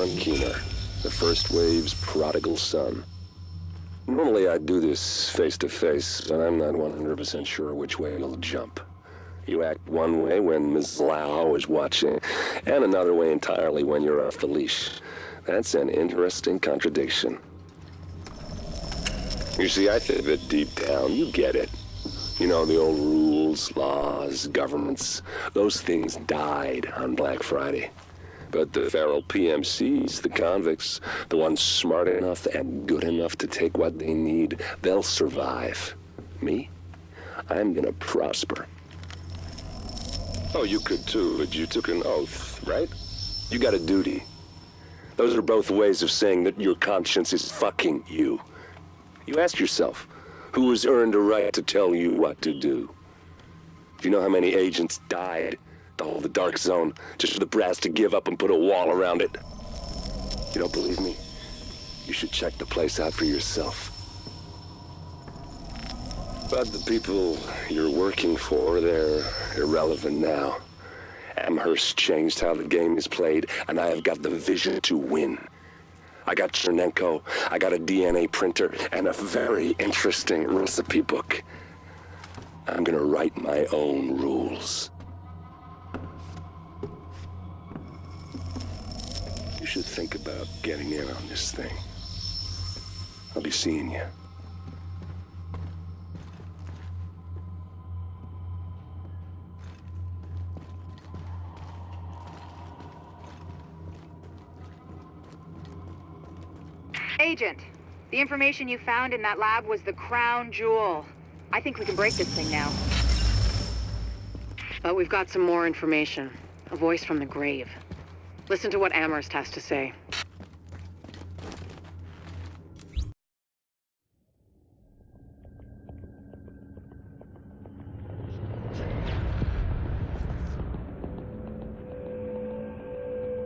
John Keener, the first wave's prodigal son. Normally I'd do this face-to-face, but I'm not 100% sure which way it'll jump. You act one way when Ms. Lau is watching, and another way entirely when you're off the leash. That's an interesting contradiction. You see, I think that deep down, you get it. You know, the old rules, laws, governments, those things died on Black Friday. But the feral PMCs, the convicts, the ones smart enough and good enough to take what they need, they'll survive. Me? I'm gonna prosper. Oh, you could too, but you took an oath, right? You got a duty. Those are both ways of saying that your conscience is fucking you. You ask yourself, who has earned a right to tell you what to do? Do you know how many agents died to hold the Dark Zone just for the brass to give up and put a wall around it? You don't believe me? You should check the place out for yourself. But the people you're working for, they're irrelevant now. Amherst changed how the game is played, and I have got the vision to win. I got Chernenko, I got a DNA printer, and a very interesting recipe book. I'm gonna write my own rules. You should think about getting in on this thing. I'll be seeing you. Agent, the information you found in that lab was the crown jewel. I think we can break this thing now. But we've got some more information. A voice from the grave. Listen to what Amherst has to say.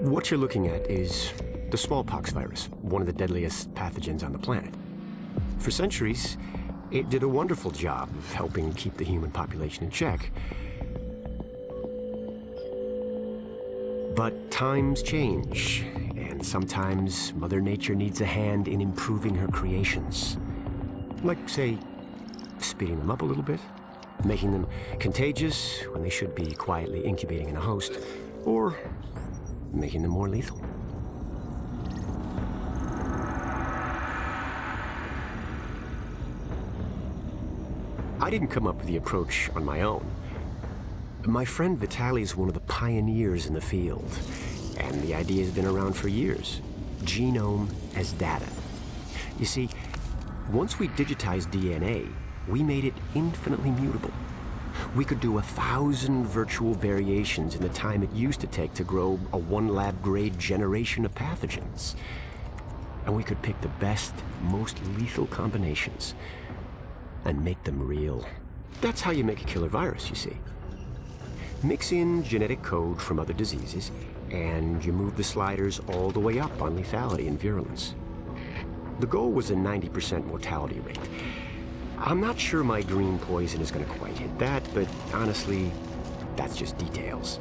What you're looking at is the smallpox virus, one of the deadliest pathogens on the planet. For centuries, it did a wonderful job of helping keep the human population in check. But times change, and sometimes Mother Nature needs a hand in improving her creations. Like, say, speeding them up a little bit, making them contagious when they should be quietly incubating in a host, or making them more lethal. I didn't come up with the approach on my own. My friend Vitaly is one of the pioneers in the field, and the idea has been around for years. Genome as data. You see, once we digitized DNA, we made it infinitely mutable. We could do 1,000 virtual variations in the time it used to take to grow a one-lab-grade generation of pathogens. And we could pick the best, most lethal combinations and make them real. That's how you make a killer virus, you see. Mix in genetic code from other diseases, and you move the sliders all the way up on lethality and virulence. The goal was a 90% mortality rate. I'm not sure my green poison is going to quite hit that, but honestly, that's just details.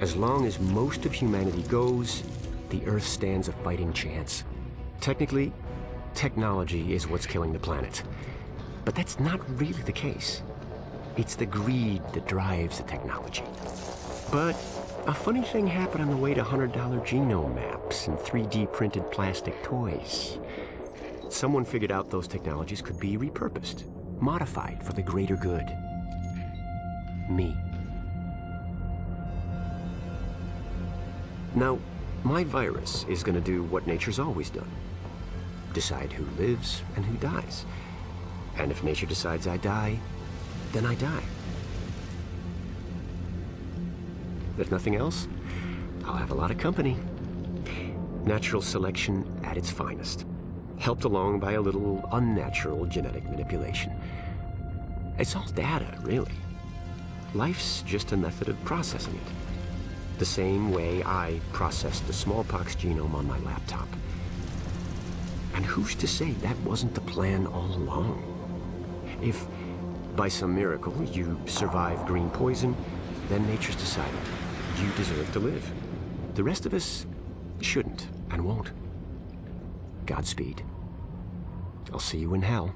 As long as most of humanity goes, the Earth stands a fighting chance. Technically, technology is what's killing the planet. But that's not really the case. It's the greed that drives the technology. But a funny thing happened on the way to $100 genome maps and 3D printed plastic toys. Someone figured out those technologies could be repurposed, modified for the greater good. Me. Now, my virus is going to do what nature's always done. Decide who lives and who dies. And if nature decides I die, then I die. If nothing else, I'll have a lot of company. Natural selection at its finest, helped along by a little unnatural genetic manipulation. It's all data, really. Life's just a method of processing it. The same way I processed the smallpox genome on my laptop. And who's to say that wasn't the plan all along? If, by some miracle, you survive green poison, then nature's decided you deserve to live. The rest of us shouldn't. and won't. Godspeed. I'll see you in hell.